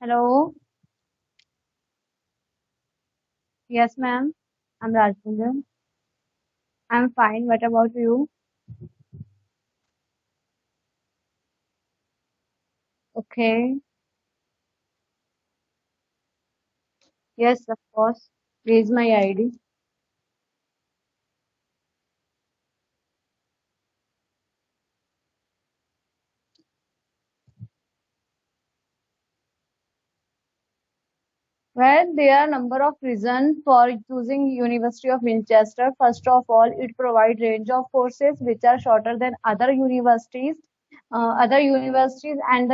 Hello. Yes, ma'am. I'm Rajendra. I'm fine. What about you? Okay. Yes, of course. Please my ID. Well, there are a number of reasons for choosing University of Winchester. First of all, it provides range of courses which are shorter than other universities and the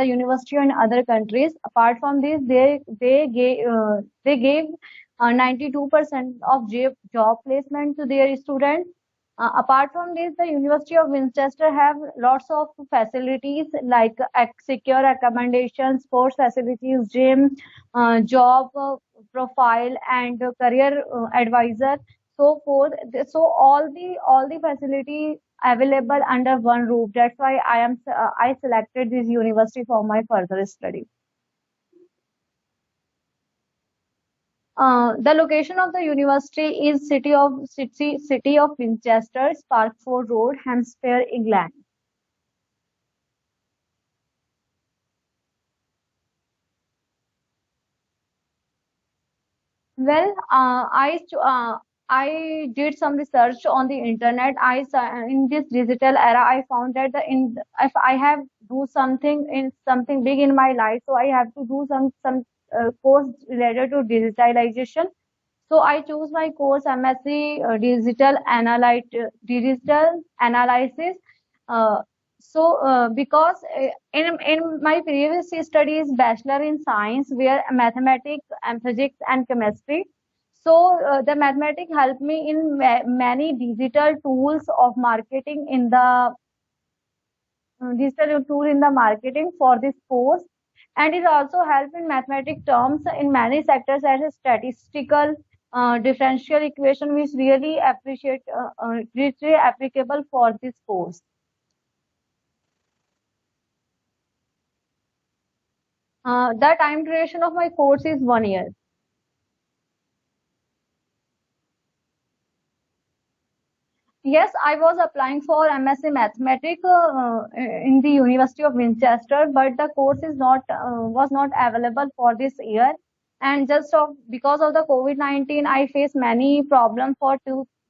university in other countries. Apart from this, they gave 92% of job placement to their students. Apart from this, the University of Winchester have lots of facilities like secure accommodations, sports facilities, gym, job profile, and career advisor, so forth. So all the facility available under one roof. That's why I selected this university for my further study. The location of the university is city of Winchester, Sparkford Road, Hampshire, England. Well, I did some research on the internet. In this digital era, I found that if I have do something big in my life, so I have to do some course related to digitalization. So I choose my course MSc Digital Analysis. Uh, because in my previous studies, Bachelor in Science, where mathematics and physics and chemistry. So the mathematics helped me in many digital tool in the marketing for this course, and it also helps in mathematic terms in many sectors as a statistical differential equation, which really applicable for this course. The time duration of my course is 1 year. Yes, I was applying for MSc Mathematics in the University of Winchester, but the course is not was not available for this year. And because of the COVID-19, I face many problems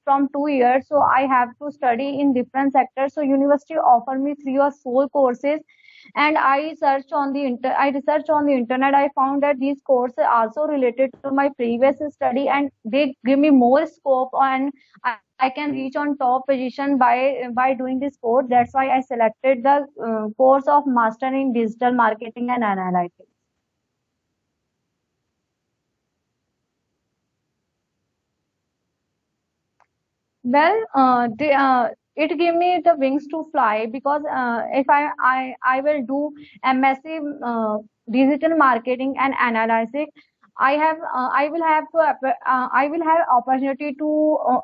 from 2 years. So I have to study in different sectors. So university offered me 3 or 4 courses, and I researched on the internet. I found that these courses are also related to my previous study, and they give me more scope, and I can reach on top position by doing this course. That's why I selected the course of Master in Digital Marketing and Analytics. It gave me the wings to fly, because if I will do MSc Digital Marketing and Analytics, I will have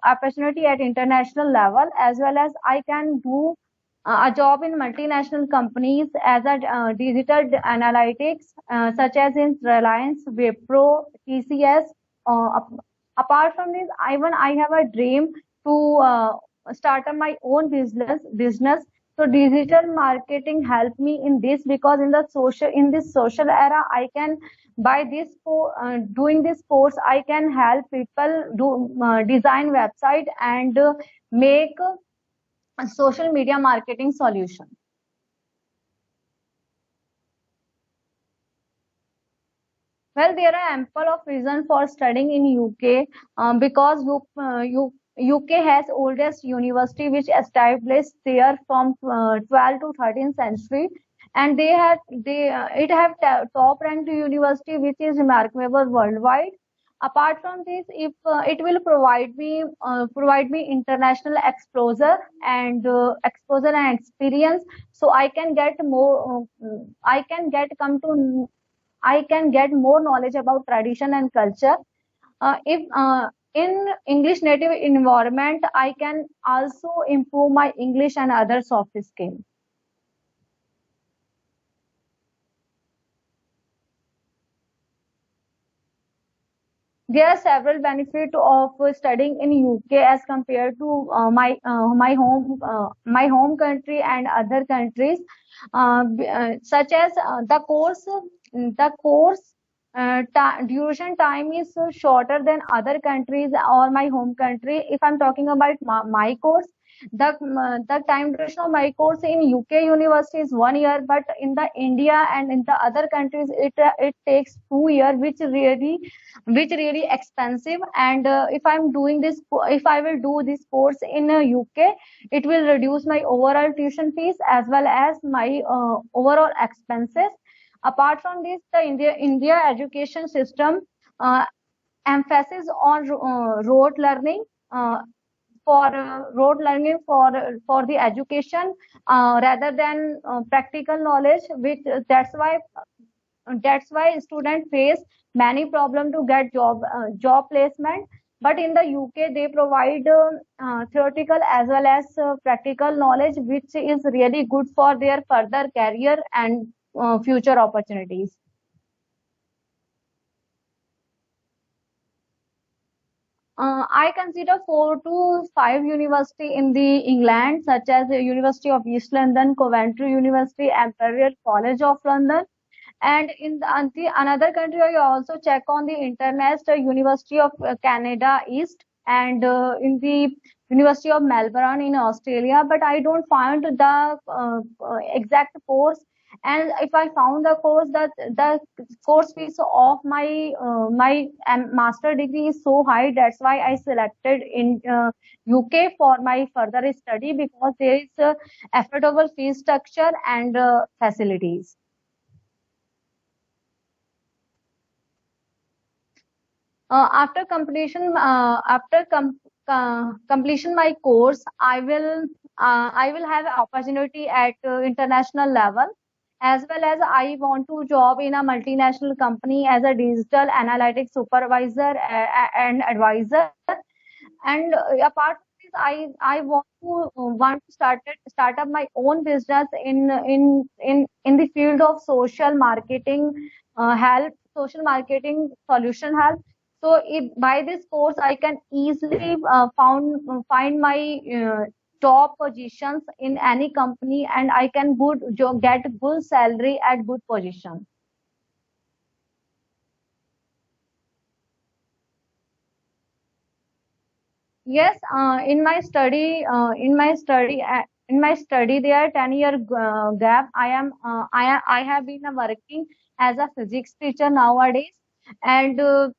opportunity at international level, as well as I can do a job in multinational companies as a analytics, such as in Reliance, Wipro, TCS. Apart from this, I have a dream to start up my own business. So digital marketing helped me in this, because in this social era, I can by doing this course, I can help people do design website and make a social media marketing solution. Well, there are ample of reason for studying in UK, because UK has oldest university which established there from 12th to 13th century, and it have top ranked university which is remarkable worldwide. Apart from this, if it will provide me international exposure and experience, so I can get come to I can get more knowledge about tradition and culture. If In English native environment, I can also improve my English and other soft skills. There are several benefits of studying in UK as compared to my home country and other countries, such as the course duration time is shorter than other countries or my home country. If I'm talking about my course, the time duration of my course in UK university is 1 year, but in the India and in the other countries it takes 2 years, which really expensive. And if I will do this course in UK, it will reduce my overall tuition fees as well as my overall expenses. Apart from this, the India education system uh, emphasis on rote learning, uh, for the education rather than practical knowledge, which that's why students face many problems to get job placement. But in the UK, they provide theoretical as well as practical knowledge, which is really good for their further career and future opportunities. I consider 4 to 5 university in the England, such as the University of East London, Coventry University, Imperial College of London. And in another country, I also check on the International University of Canada East, and in the University of Melbourne in Australia. But I don't find the exact course. And if I found the course, that the course fees of my master degree is so high, that's why I selected in UK for my further study, because there is affordable fee structure and facilities. After completion my course, I will have an opportunity at international level, as well as I want to job in a multinational company as a digital analytics supervisor and advisor. And apart from this, I want to start up my own business in the field of social marketing, help social marketing solution help. So if by this course I can easily find my top positions in any company, and I can get good salary at good position. Yes, in my study, there are 10-year gap. I have been working as a physics teacher nowadays, and in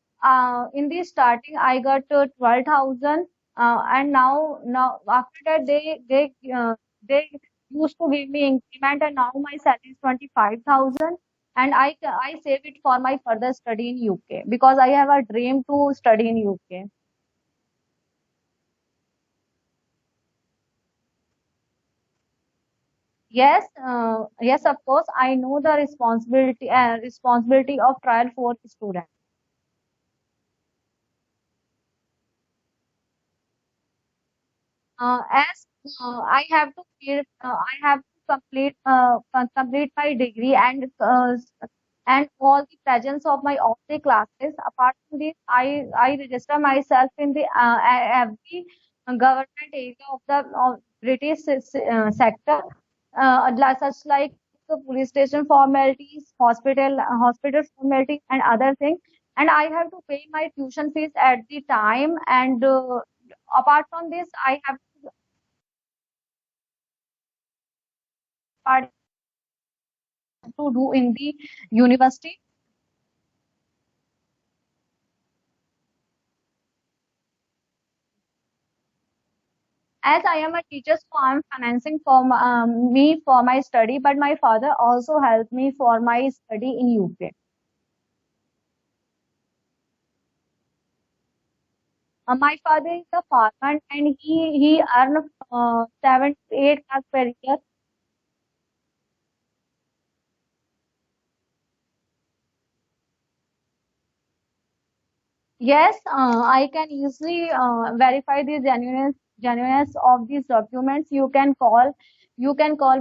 the starting, I got 12,000, and now after that, they used to give me increment, and now my salary is 25,000, and I save it for my further study in UK, because I have a dream to study in UK. Yes, of course. I know the responsibility of trial for students. As I have to complete my degree, and all the presence of my all the classes. Apart from this, I register myself in the every government area of the British sector, such like the police station formalities, hospital formalities, and other things. And I have to pay my tuition fees at the time. And apart from this, I have part to do in the university. As I am a teacher, so I'm financing for me for my study, but my father also helped me for my study in UK. My father is a farmer, and he earns 7 to 8 lakh per year. Yes, I can easily verify the genuineness of these documents. You can call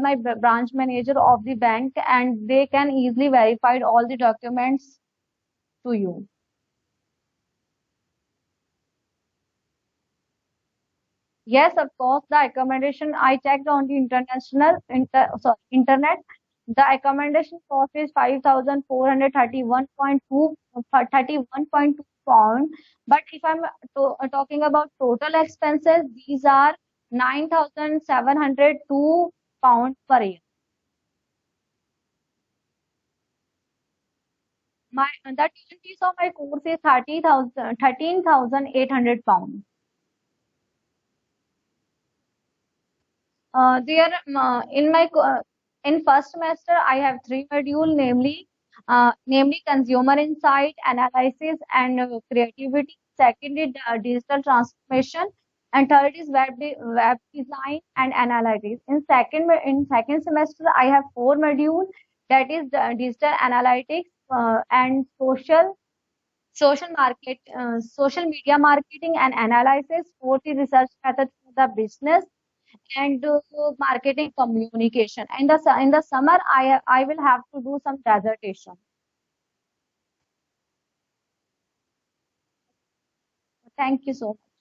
my branch manager of the bank, and they can easily verify all the documents to you. Yes, of course, the accommodation I checked on the internet. The accommodation cost is 5,431.2 pound. But if I'm talking about total expenses, these are 9,702 pounds per year. The tuition fees of my course is 13,800 pounds. There, in my in first semester, I have three module, namely consumer insight, analysis, and creativity. Second is digital transformation, and third is web design and analytics. In second semester, I have four module, that is the digital analytics and social media marketing and analysis. Fourth is research method for the business and marketing communication. And in the summer, I will have to do some dissertation. Thank you so much.